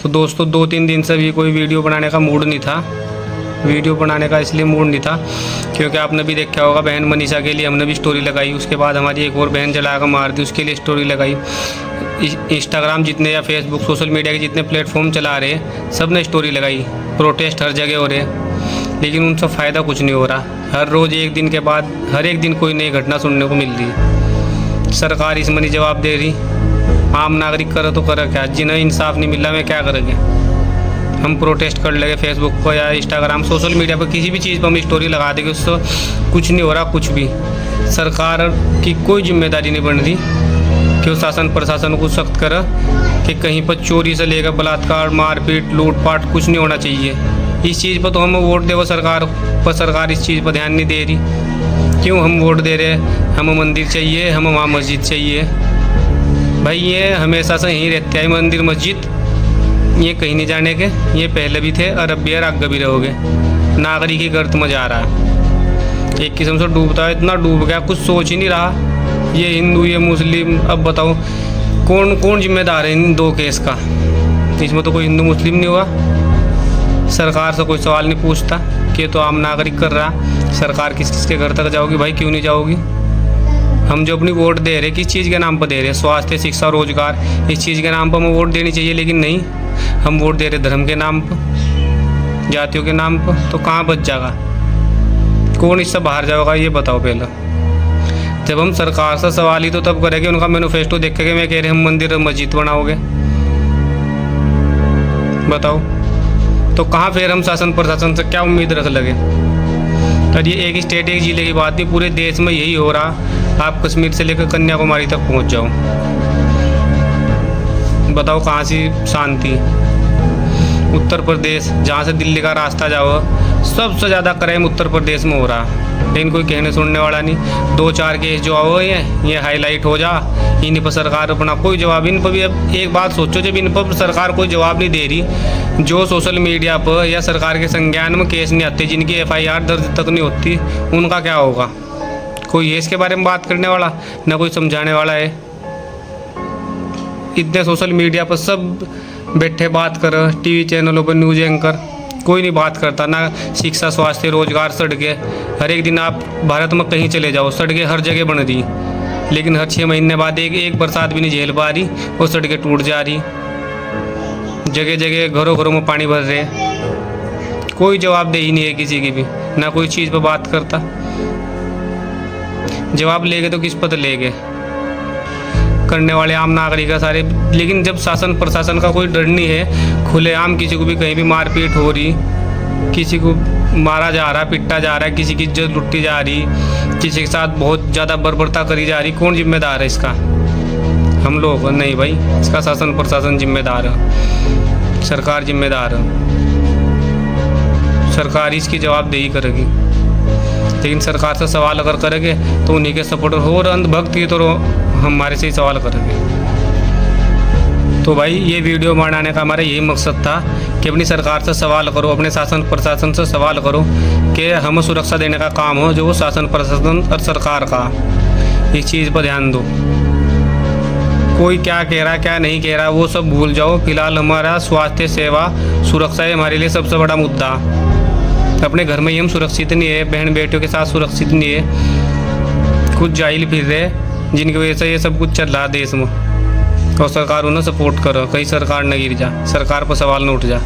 तो दोस्तों 2-3 दिन से भी कोई वीडियो बनाने का मूड नहीं था। वीडियो बनाने का इसलिए मूड नहीं था क्योंकि आपने भी देखा होगा, बहन मनीषा के लिए हमने भी स्टोरी लगाई, उसके बाद हमारी एक और बहन जला कर मार दी, उसके लिए स्टोरी लगाई। इंस्टाग्राम जितने या फेसबुक सोशल मीडिया के जितने प्लेटफॉर्म चला रहे हैं सब ने स्टोरी लगाई। प्रोटेस्ट हर जगह हो रहे हैं, लेकिन उनसे फ़ायदा कुछ नहीं हो रहा। हर रोज़ एक दिन के बाद हर एक दिन कोई नई घटना सुनने को मिल रही है। सरकार इसमें नहीं जवाब दे रही, आम नागरिक करे तो करे क्या? जिन्हें इंसाफ नहीं मिला मैं क्या करेंगे? हम प्रोटेस्ट कर लेंगे फेसबुक पर या इंस्टाग्राम सोशल मीडिया पर, किसी भी चीज़ पर हम स्टोरी लगा देंगे, उससे कुछ नहीं हो रहा कुछ भी। सरकार की कोई जिम्मेदारी नहीं बन रही कि वो शासन प्रशासन को सख्त करे कि कहीं पर चोरी से लेकर बलात्कार, मारपीट, लूटपाट कुछ नहीं होना चाहिए। इस चीज़ पर तो हम वोट दे वो सरकार पर, सरकार इस चीज़ पर ध्यान नहीं दे रही। क्यों हम वोट दे रहे? हमें मंदिर चाहिए, हमें वहाँ मस्जिद चाहिए। भाई ये हमेशा से यहीं रहते हैं, मंदिर मस्जिद ये कहीं नहीं जाने के, ये पहले भी थे और अब भी आगे भी रहोगे। नागरिक ही गर्त में जा रहा है, एक किस्म से डूबता है, इतना डूब गया कुछ सोच ही नहीं रहा। ये हिंदू ये मुस्लिम, अब बताओ कौन कौन जिम्मेदार है इन दो केस का? इसमें तो कोई हिंदू मुस्लिम नहीं हुआ। सरकार से कोई सवाल नहीं पूछता कि तो आम नागरिक कर रहा। सरकार किस किसके घर तक जाओगी? भाई क्यों नहीं जाओगी? हम जो अपनी वोट दे रहे किस चीज़ के नाम पर दे रहे? स्वास्थ्य, शिक्षा, रोजगार, इस चीज़ के नाम पर हमें वोट देनी चाहिए, लेकिन नहीं, हम वोट दे रहे धर्म के नाम पर, जातियों के नाम पर। तो कहाँ बच जाएगा? कौन इससे बाहर जाएगा ये बताओ पहले। जब हम सरकार से सवाल ही तो तब करेंगे उनका मैनिफेस्टो देख के, मैं कह रहे हम मंदिर मस्जिद बनाओगे, बताओ। तो कहाँ फिर हम शासन प्रशासन से क्या उम्मीद रख लगे? और ये एक स्टेट एक जिले की बात नहीं, पूरे देश में यही हो रहा। आप कश्मीर से लेकर कन्याकुमारी तक पहुँच जाओ, बताओ कहाँ सी शांति? उत्तर प्रदेश जहाँ से दिल्ली का रास्ता जाओ, सबसे ज़्यादा क्राइम उत्तर प्रदेश में हो रहा, लेकिन कोई कहने सुनने वाला नहीं। 2-4 केस जो आओ ये हाईलाइट हो जा, इन पर सरकार अपना कोई जवाब। इन पर भी अब एक बात सोचो, जब इन पर सरकार कोई जवाब नहीं दे रही, जो सोशल मीडिया पर या सरकार के संज्ञान में केस नहीं आते, जिनकी FIR दर्ज तक नहीं होती, उनका क्या होगा? कोई है इसके बारे में बात करने वाला? ना कोई समझाने वाला है। इतने सोशल मीडिया पर सब बैठे बात कर, TV चैनलों पर न्यूज़ एंकर, कोई नहीं बात करता। ना शिक्षा, स्वास्थ्य, रोजगार, सड़कें। हर एक दिन आप भारत में कहीं चले जाओ, सड़कें हर जगह बन रही, लेकिन हर 6 महीने बाद एक बरसात भी नहीं झेल पा रही और सड़कें टूट जा रही। जगह जगह घरों घरों में पानी भर रहे, कोई जवाब दे ही नहीं है किसी की भी, ना कोई चीज़ पर बात करता। जवाब लेगे तो किस पर लेगे? करने वाले आम नागरिक है सारे। लेकिन जब शासन प्रशासन का कोई डर नहीं है, खुलेआम किसी को भी कहीं भी मारपीट हो रही, किसी को मारा जा रहा, पिटा जा रहा है, किसी की इज्जत लुटी जा रही, किसी के साथ बहुत ज़्यादा बर्बरता करी जा रही, कौन जिम्मेदार है इसका? हम लोग नहीं भाई, इसका शासन प्रशासन जिम्मेदार है, सरकार जिम्मेदार है। सरकार इसकी जवाबदेही करेगी, लेकिन सरकार से सवाल अगर करेंगे तो उन्हीं के सपोर्टर हो, और अंधभक्त की तो हमारे से ही सवाल करेंगे। तो भाई ये वीडियो बनाने का हमारा यही मकसद था कि अपनी सरकार से सवाल करो, अपने शासन प्रशासन से सवाल करो कि हमें सुरक्षा देने का काम हो, जो वो शासन प्रशासन और सरकार का। इस चीज़ पर ध्यान दो। कोई क्या कह रहा क्या नहीं कह रहा वो सब भूल जाओ। फिलहाल हमारा स्वास्थ्य सेवा सुरक्षा है हमारे लिए सबसे बड़ा मुद्दा। अपने घर में ही हम सुरक्षित नहीं है, बहन बेटियों के साथ सुरक्षित नहीं है। कुछ जाहिल फिर रहे जिनकी वजह से ये सब कुछ चल रहा देश में, और सरकार उन्हें सपोर्ट करो, कहीं सरकार न गिर जा, सरकार पर सवाल न उठ जा।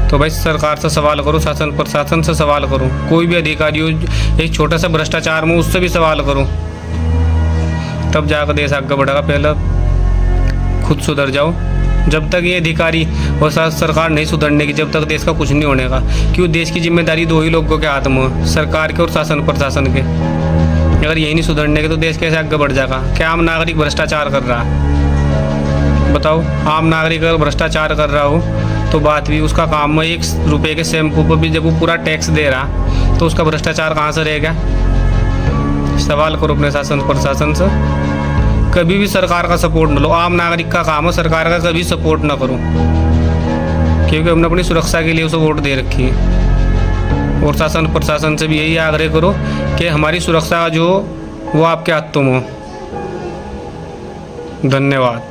तो भाई सरकार से सवाल करो, शासन प्रशासन से सवाल करो, कोई भी अधिकारी हो एक छोटा सा भ्रष्टाचार में उससे भी सवाल करो, तब जाकर देश आगे बढ़ेगा। पहले खुद सुधर जाओ। जब तक ये अधिकारी और सरकार नहीं सुधरने की, जब तक देश का कुछ नहीं होने का। क्यों? देश की जिम्मेदारी दो ही लोगों के हाथ में, सरकार के और शासन प्रशासन के। अगर यही नहीं सुधरने के तो देश कैसे आगे बढ़ जाएगा? क्या आम नागरिक भ्रष्टाचार कर रहा है? बताओ, आम नागरिक अगर भ्रष्टाचार कर रहा हो तो बात भी उसका काम है। 1 रुपये के शैम्पू पर भी जब वो पूरा टैक्स दे रहा तो उसका भ्रष्टाचार कहाँ से रहेगा? सवाल करो अपने शासन प्रशासन से। कभी भी सरकार का सपोर्ट न लो। आम नागरिक का काम है, सरकार का कभी सपोर्ट ना करो, क्योंकि हमने अपनी सुरक्षा के लिए उसे वोट दे रखी है। और शासन प्रशासन से भी यही आग्रह करो कि हमारी सुरक्षा जो वो आपके हाथों में हो। धन्यवाद।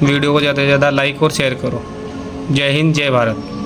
वीडियो को ज़्यादा से ज़्यादा लाइक और शेयर करो। जय हिंद, जय भारत।